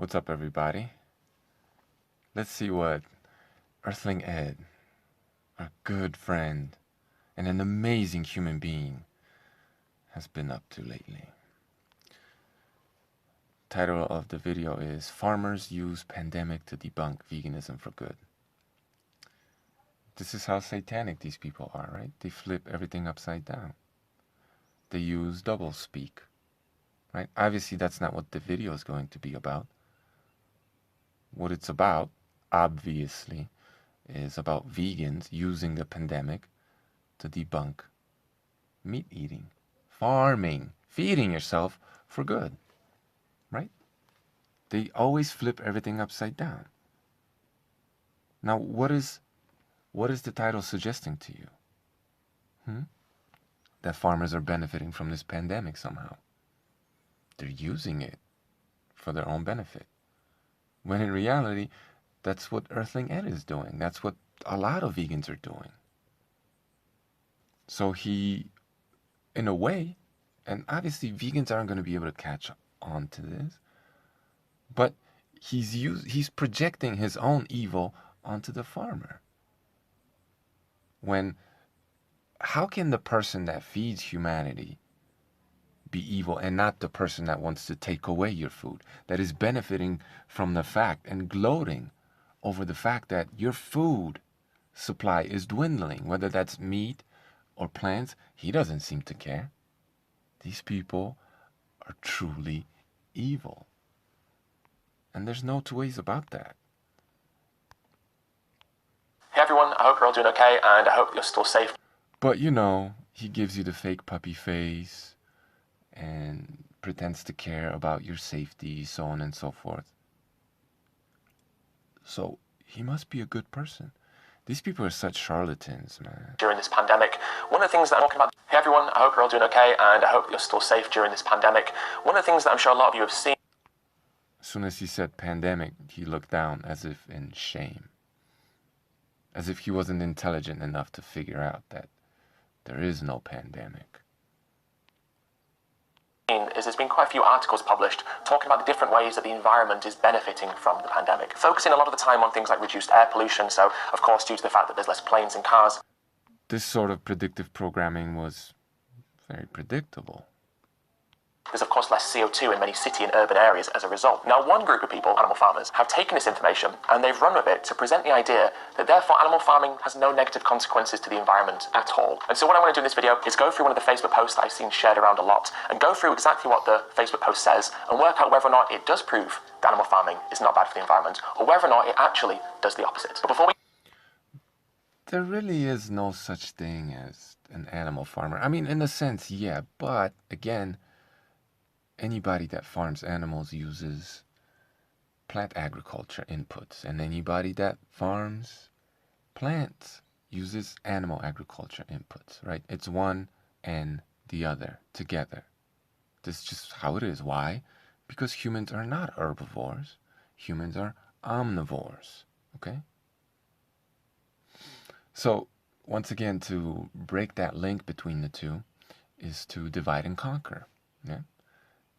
What's up, everybody? Let's see what Earthling Ed, a good friend and an amazing human being, has been up to lately. Title of the video is Farmers Use Pandemic to Debunk Veganism for Good. This is how satanic these people are, right? They flip everything upside down. They use double speak, right? Obviously, that's not what the video is going to be about. What it's about, obviously, is about vegans using the pandemic to debunk meat eating, farming, feeding yourself for good, right? They always flip everything upside down. Now, what is the title suggesting to you? That farmers are benefiting from this pandemic somehow. They're using it for their own benefit. When in reality, that's what Earthling Ed is doing. That's what a lot of vegans are doing. So he, in a way, and obviously vegans aren't going to be able to catch on to this, but he's projecting his own evil onto the farmer. How can the person that feeds humanity be evil and not the person that wants to take away your food, that is benefiting from the fact and gloating over the fact that your food supply is dwindling, whether that's meat or plants? He doesn't seem to care. These people are truly evil. And there's no two ways about that. Hey everyone, I hope you're all doing okay, and I hope you're still safe. But he gives you the fake puppy face and pretends to care about your safety, so on and so forth. So he must be a good person. These people are such charlatans, man. During this pandemic, one of the things that I'm talking about... Hey everyone, I hope you're all doing okay, and I hope you're still safe during this pandemic. One of the things that I'm sure a lot of you have seen... As soon as he said pandemic, he looked down as if in shame. As if he wasn't intelligent enough to figure out that there is no pandemic. There's been quite a few articles published talking about the different ways that the environment is benefiting from the pandemic, focusing a lot of the time on things like reduced air pollution, so of course due to the fact that there's less planes and cars. This sort of predictive programming was very predictable. There's of course less CO2 in many city and urban areas as a result. Now one group of people, animal farmers, have taken this information and they've run with it to present the idea that therefore animal farming has no negative consequences to the environment at all. And so what I want to do in this video is go through one of the Facebook posts that I've seen shared around a lot and go through exactly what the Facebook post says and work out whether or not it does prove that animal farming is not bad for the environment or whether or not it actually does the opposite. But before we... There really is no such thing as an animal farmer. I mean, in a sense, yeah, but again, anybody that farms animals uses plant agriculture inputs, and anybody that farms plants uses animal agriculture inputs, right? It's one and the other together. This is just how it is. Why? Because humans are not herbivores. Humans are omnivores, okay? So, once again, to break that link between the two is to divide and conquer, yeah?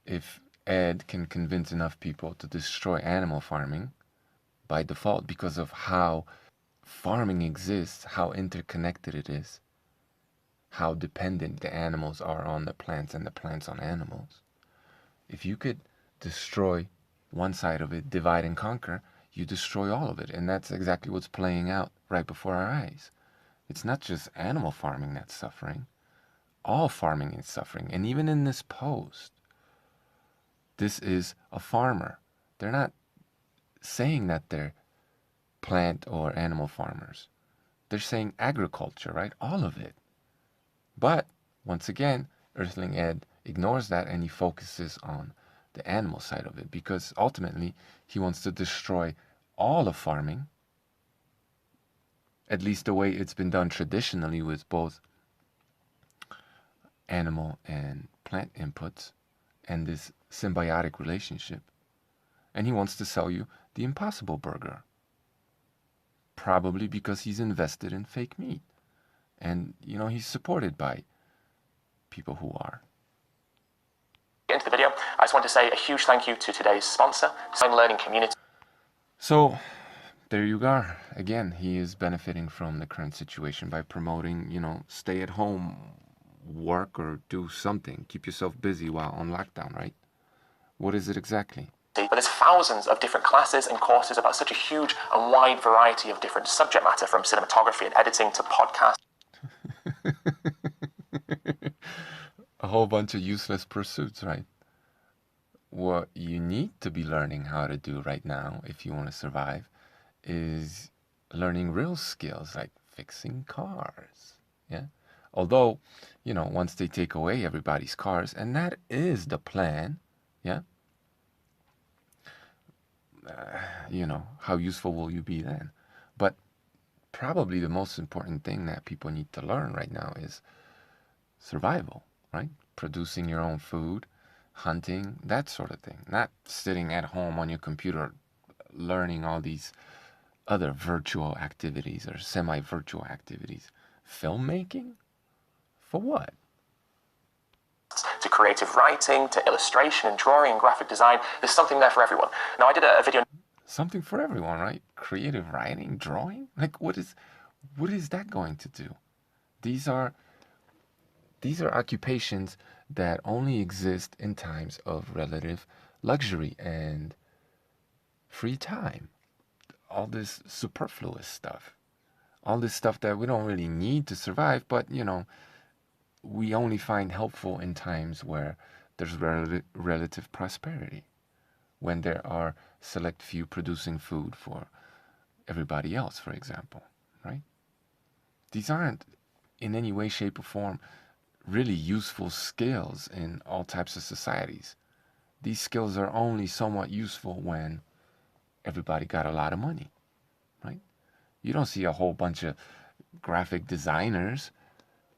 If Ed can convince enough people to destroy animal farming by default because of how farming exists, how interconnected it is, how dependent the animals are on the plants and the plants on animals. If you could destroy one side of it, divide and conquer, you destroy all of it. And that's exactly what's playing out right before our eyes. It's not just animal farming that's suffering. All farming is suffering. And even in this post, this is a farmer. They're not saying that they're plant or animal farmers. They're saying agriculture, right? All of it. But, once again, Earthling Ed ignores that and he focuses on the animal side of it because ultimately he wants to destroy all of farming, at least the way it's been done traditionally with both animal and plant inputs and this symbiotic relationship. And he wants to sell you the Impossible Burger. Probably because he's invested in fake meat. And, he's supported by people who are. Get into the video, I just want to say a huge thank you to today's sponsor, Sign Learning Community. So there you go. Again, he is benefiting from the current situation by promoting, stay at home, work or do something. Keep yourself busy while on lockdown, right? What is it exactly? But there's thousands of different classes and courses about such a huge and wide variety of different subject matter, from cinematography and editing to podcasts. A whole bunch of useless pursuits, right? What you need to be learning how to do right now, if you want to survive, is learning real skills like fixing cars. Yeah. Although, once they take away everybody's cars, and that is the plan, yeah, how useful will you be then? But probably the most important thing that people need to learn right now is survival, right? Producing your own food, hunting, that sort of thing. Not sitting at home on your computer learning all these other virtual activities or semi-virtual activities. Filmmaking? For what? To creative writing, to illustration and drawing and graphic design, there's something there for everyone. Now, I did a video. Something for everyone, right? Creative writing, drawing? Like, what is that going to do? These are occupations that only exist in times of relative luxury and free time. All this superfluous stuff. All this stuff that we don't really need to survive, but, we only find helpful in times where there's relative prosperity. When there are select few producing food for everybody else, for example, right? These aren't in any way, shape, or form really useful skills in all types of societies. These skills are only somewhat useful when everybody got a lot of money, right? You don't see a whole bunch of graphic designers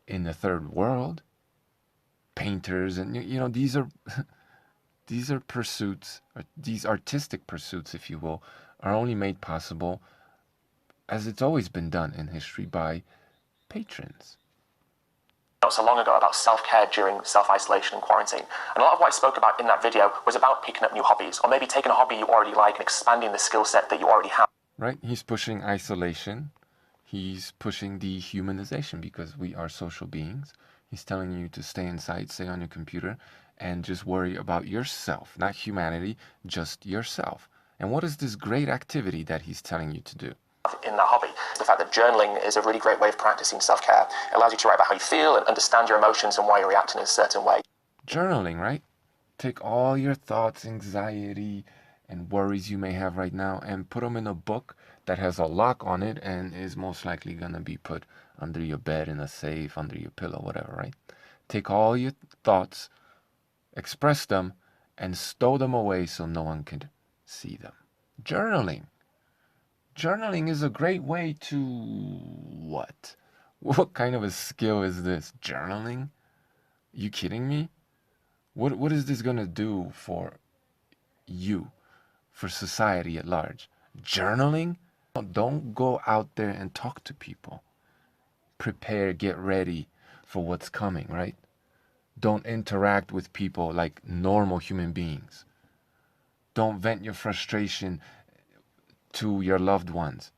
in the third world, painters, and these are these are pursuits, these artistic pursuits, if you will, are only made possible, as it's always been done in history, by patrons. Not so long ago about self-care during self-isolation and quarantine. And a lot of what I spoke about in that video was about picking up new hobbies, or maybe taking a hobby you already like and expanding the skill set that you already have. Right? He's pushing isolation. He's pushing dehumanization because we are social beings. He's telling you to stay inside, stay on your computer, and just worry about yourself, not humanity, just yourself. And what is this great activity that he's telling you to do? In that hobby, the fact that journaling is a really great way of practicing self-care. It allows you to write about how you feel and understand your emotions and why you're reacting in a certain way. Journaling, right? Take all your thoughts, anxiety, and worries you may have right now and put them in a book that has a lock on it and is most likely going to be put under your bed, in a safe, under your pillow, whatever, right? Take all your thoughts, express them, and stow them away so no one can see them. Journaling. Journaling is a great way to what? What kind of a skill is this? Journaling? You kidding me? What is this gonna do for you, for society at large? Journaling? Don't go out there and talk to people. Prepare, get ready for what's coming, right? Don't interact with people like normal human beings. Don't vent your frustration to your loved ones.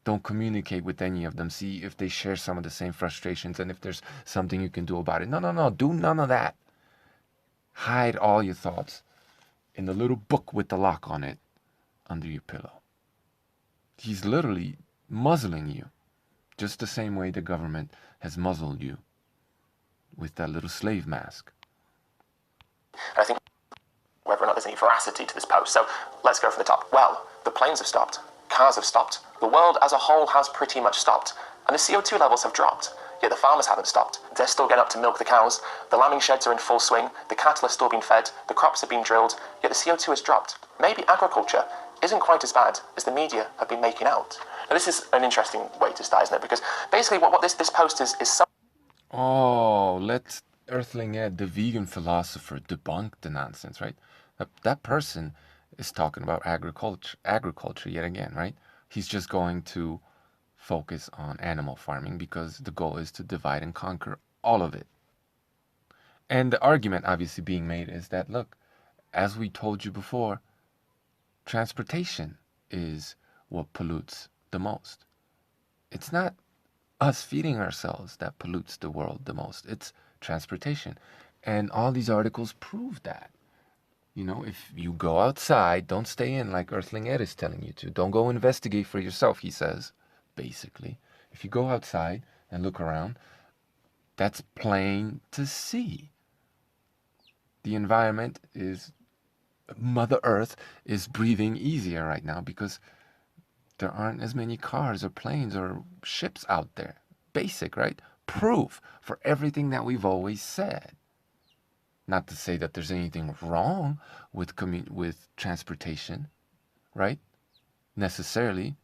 Don't communicate with any of them. See if they share some of the same frustrations and if there's something you can do about it. No. Do none of that. Hide all your thoughts in the little book with the lock on it under your pillow. He's literally muzzling you, just the same way the government has muzzled you with that little slave mask. I think whether or not there's any veracity to this post. So let's go from the top. Well, the planes have stopped. Cars have stopped. The world as a whole has pretty much stopped. And the CO2 levels have dropped. Yet the farmers haven't stopped. They're still getting up to milk the cows. The lambing sheds are in full swing. The cattle are still being fed. The crops are being drilled. Yet the CO2 has dropped. Maybe agriculture isn't quite as bad as the media have been making out. Now, this is an interesting way to start, isn't it? Because basically what this post is so... Oh, let's Earthling Ed, the vegan philosopher, debunk the nonsense, right? That person is talking about agriculture yet again, right? He's just going to focus on animal farming because the goal is to divide and conquer all of it. And the argument obviously being made is that, look, as we told you before, transportation is what pollutes the most. It's not us feeding ourselves that pollutes the world the most. It's transportation. And all these articles prove that. You know, if you go outside, don't stay in like Earthling Ed is telling you to. Don't go investigate for yourself, he says, basically. If you go outside and look around, that's plain to see. The environment is, Mother Earth is breathing easier right now because there aren't as many cars or planes or ships out there. Basic, right? Proof for everything that we've always said. Not to say that there's anything wrong with transportation, right? Necessarily.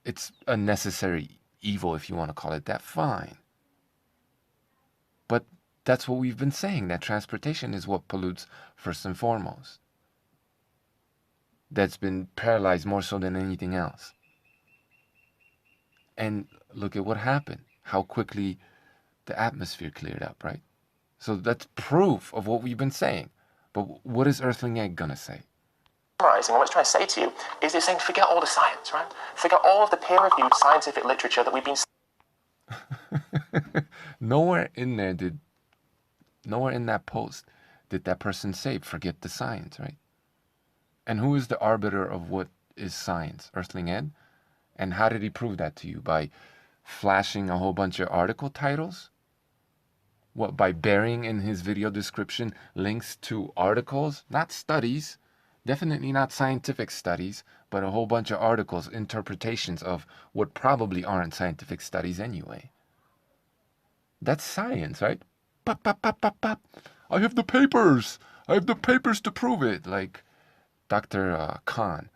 It's a necessary evil, if you want to call it that, fine. But that's what we've been saying, that transportation is what pollutes first and foremost. That's been paralyzed more so than anything else. And look at what happened, how quickly the atmosphere cleared up, right? So that's proof of what we've been saying. But what is Earthling Egg gonna say? Summarising, what it's trying to say to you is it's saying forget all the science, right? Forget all of the peer-reviewed scientific literature that we've been... Nowhere in that post did that person say forget the science, right? And who is the arbiter of what is science? Earthling Ed? And how did he prove that to you? By flashing a whole bunch of article titles? What, by burying in his video description links to articles, not studies, definitely not scientific studies, but a whole bunch of articles, interpretations of what probably aren't scientific studies anyway. That's science, right? Pop, pop, pop, pop, pop. I have the papers. I have the papers to prove it. Like Dr. Khan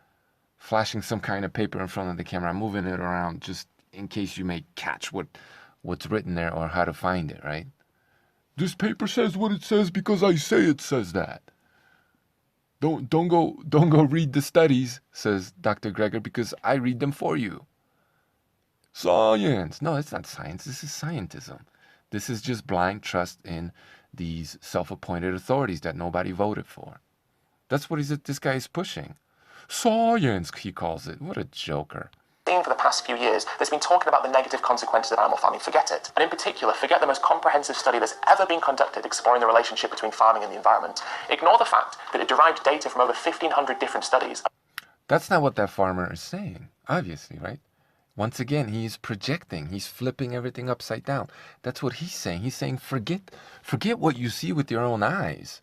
flashing some kind of paper in front of the camera, moving it around just in case you may catch what's written there or how to find it, right? This paper says what it says because I say it says that. Don't go read the studies, says Dr. Greger, because I read them for you. Science. No, it's not science. This is scientism. This is just blind trust in these self-appointed authorities that nobody voted for. That's what this guy is pushing. Science, he calls it. What a joker. For the past few years that's been talking about the negative consequences of animal farming, forget it. And in particular, forget the most comprehensive study that's ever been conducted exploring the relationship between farming and the environment. Ignore the fact that it derived data from over 1,500 different studies. That's not what that farmer is saying, obviously, right? Once again, he's projecting. He's flipping everything upside down. That's what he's saying. He's saying, forget what you see with your own eyes.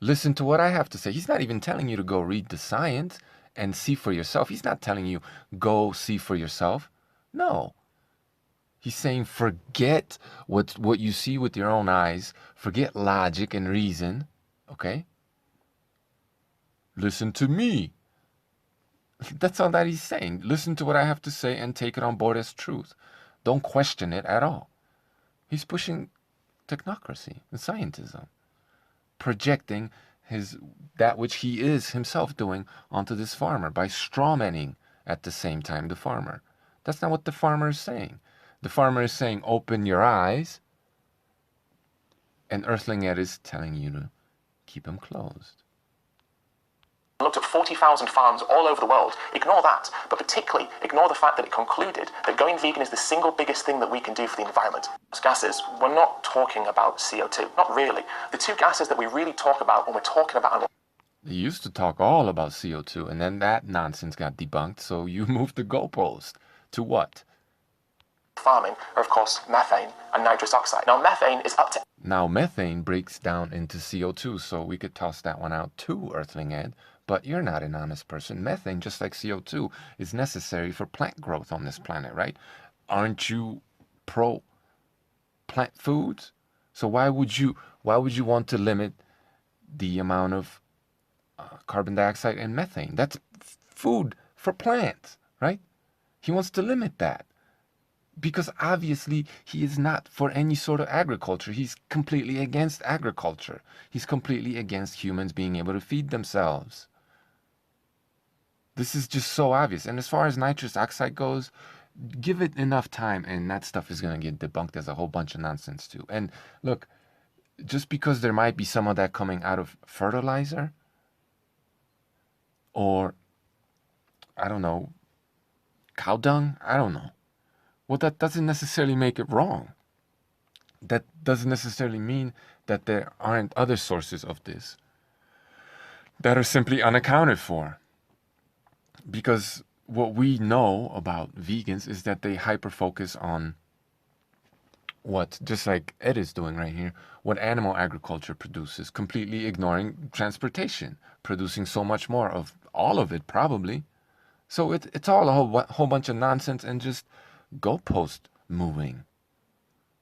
Listen to what I have to say. He's not even telling you to go read the science and see for yourself. He's not telling you, go see for yourself. No. He's saying, forget what you see with your own eyes. Forget logic and reason. Okay? Listen to me. That's all that he's saying. Listen to what I have to say and take it on board as truth. Don't question it at all. He's pushing technocracy and scientism, projecting that which he is himself doing onto this farmer by strawmanning at the same time the farmer. That's not what the farmer is saying. The farmer is saying, open your eyes, and Earthling Ed is telling you to keep them closed. Looked at 40,000 farms all over the world. Ignore that, but particularly ignore the fact that it concluded that going vegan is the single biggest thing that we can do for the environment. Those gases, we're not talking about CO2, not really. The two gases that we really talk about when we're talking about animal... They used to talk all about CO2, and then that nonsense got debunked, so you moved the goalpost. To what? Farming are, of course, methane and nitrous oxide. Now, methane is up to... Now, methane breaks down into CO2, so we could toss that one out too, Earthling Ed. But you're not an honest person. Methane, just like CO2, is necessary for plant growth on this planet, right? Aren't you pro plant foods? So why would you want to limit the amount of carbon dioxide and methane? That's food for plants, right? He wants to limit that because obviously he is not for any sort of agriculture. He's completely against agriculture. He's completely against humans being able to feed themselves. This is just so obvious. And as far as nitrous oxide goes, give it enough time and that stuff is going to get debunked as a whole bunch of nonsense too. And look, just because there might be some of that coming out of fertilizer or, I don't know, cow dung, I don't know. Well, that doesn't necessarily make it wrong. That doesn't necessarily mean that there aren't other sources of this that are simply unaccounted for. Because what we know about vegans is that they hyper focus on what, just like Ed is doing right here, what animal agriculture produces, completely ignoring transportation, producing so much more of all of it, probably. So it's all a whole bunch of nonsense and just goalpost moving.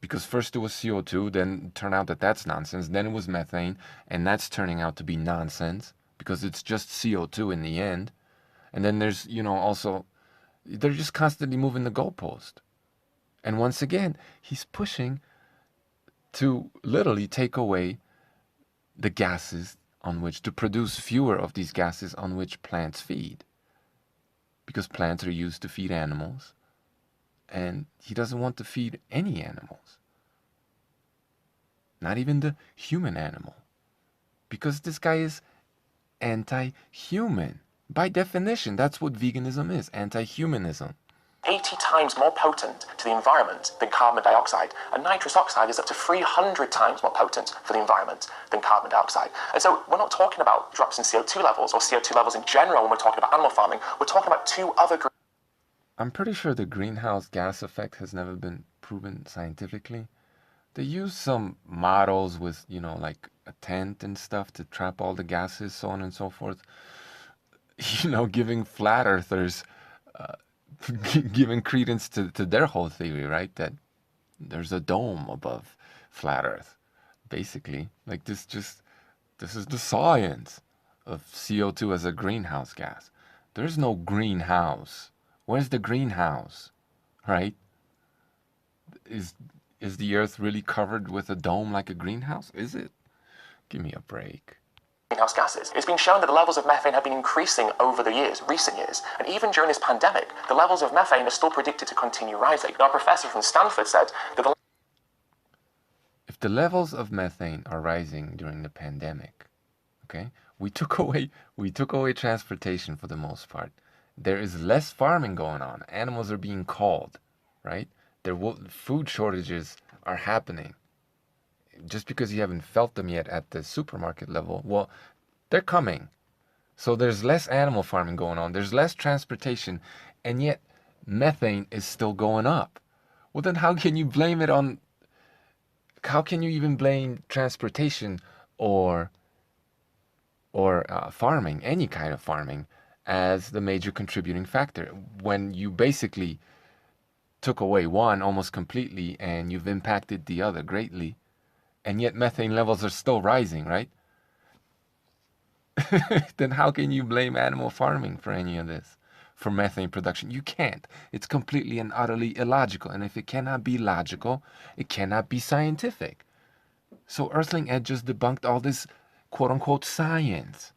Because first it was CO2, then it turned out that that's nonsense, then it was methane, and that's turning out to be nonsense because it's just CO2 in the end. And then there's, also, they're just constantly moving the goalpost. And once again, he's pushing to literally take away the gases on which to produce fewer of these gases on which plants feed. Because plants are used to feed animals, and he doesn't want to feed any animals, not even the human animal. Because this guy is anti human. By definition, that's what veganism is, anti humanism. 80 times more potent to the environment than carbon dioxide. And nitrous oxide is up to 300 times more potent for the environment than carbon dioxide. And so we're not talking about drops in CO2 levels or CO2 levels in general when we're talking about animal farming. We're talking about two other I'm pretty sure the greenhouse gas effect has never been proven scientifically. They use some models with, like a tent and stuff to trap all the gases, so on and so forth. Giving flat earthers, giving credence to their whole theory, right? That there's a dome above flat earth. Basically, like this is the science of CO2 as a greenhouse gas. There's no greenhouse. Where's the greenhouse? Right? Is is the earth really covered with a dome like a greenhouse? Is it? Give me a break. greenhouse gases. It's been shown that the levels of methane have been increasing over the recent years, and even during this pandemic, the levels of methane are still predicted to continue rising. Now, a professor from Stanford said that If the levels of methane are rising during the pandemic, okay, we took away transportation for the most part. There is less farming going on. Animals are being called, right? Food shortages are happening. Just because you haven't felt them yet at the supermarket level, well, they're coming. So there's less animal farming going on. There's less transportation, and yet methane is still going up. Well, then how can you blame it on? How can you even blame transportation or farming, any kind of farming, as the major contributing factor when you basically took away one almost completely and you've impacted the other greatly, and yet methane levels are still rising, right? Then how can you blame animal farming for any of this? For methane production? You can't. It's completely and utterly illogical. And if it cannot be logical, it cannot be scientific. So Earthling Ed just debunked all this quote unquote science.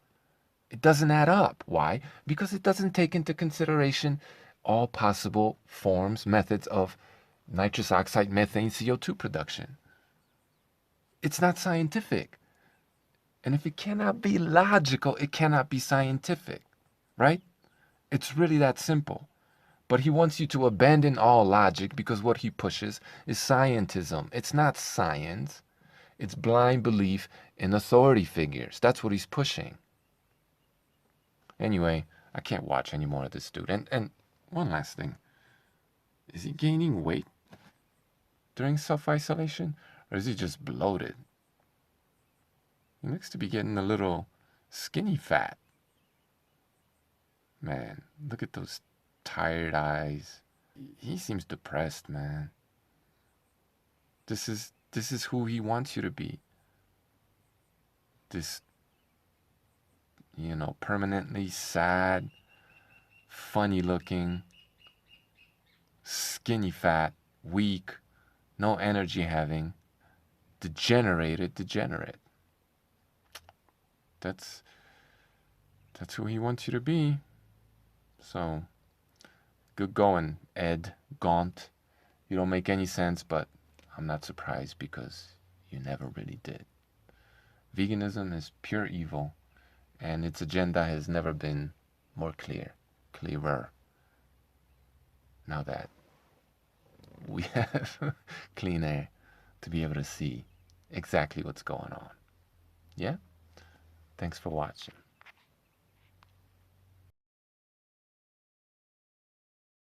It doesn't add up. Why? Because it doesn't take into consideration all possible forms, methods of nitrous oxide, methane, CO2 production. It's not scientific. And if it cannot be logical, it cannot be scientific, right? It's really that simple. But he wants you to abandon all logic because what he pushes is scientism. It's not science. It's blind belief in authority figures. That's what he's pushing. Anyway, I can't watch any more of this dude. And one last thing. Is he gaining weight during self-isolation? Or is he just bloated? He looks to be getting a little skinny fat. Man, look at those tired eyes. He seems depressed, man. This is who he wants you to be. This, permanently sad, funny looking, skinny fat, weak, no energy having, degenerate. That's who he wants you to be. So, good going, Ed Gaunt. You don't make any sense, but I'm not surprised because you never really did. Veganism is pure evil, and its agenda has never been more clearer, now that we have clean air to be able to see exactly what's going on. Yeah? Thanks for watching.